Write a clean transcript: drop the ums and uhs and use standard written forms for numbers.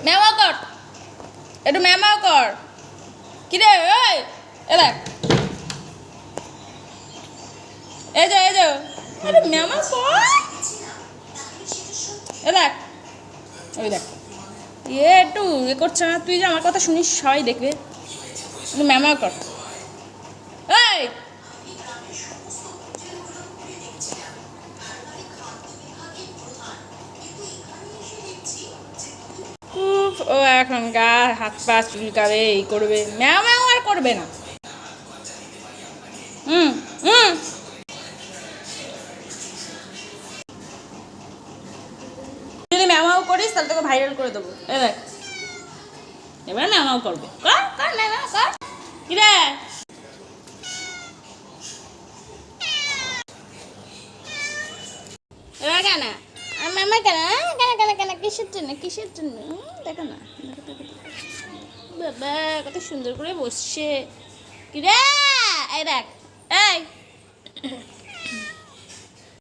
ম্যামাও কর, একটু ম্যামাও কর। কিরে ওই এ দেখ, এই যে আরে ম্যামাও কর, এ দেখ, ওই দেখ একটু করছে না। তুই যে আমার কথা শুনিস সবাই দেখবে, একটু ম্যামাও কর। এই ও এখন গা হাত পা চুলকাবে, এই করবে, ম্যাও ম্যাও আর করবে না। হুম হুম যদি ম্যাও করিস তাহলে তোকে ভাইরাল করে দেবো। এ দেখ এবার ম্যাও করবে, কর কর ম্যাও কর। কিরে এবার কেন ম্যামা কেন কেন কেন কেন কিসের জন্য কিসের জন্য? দেখো না, বাবা কত সুন্দর করে বসছে। কিরে এই দেখ, এই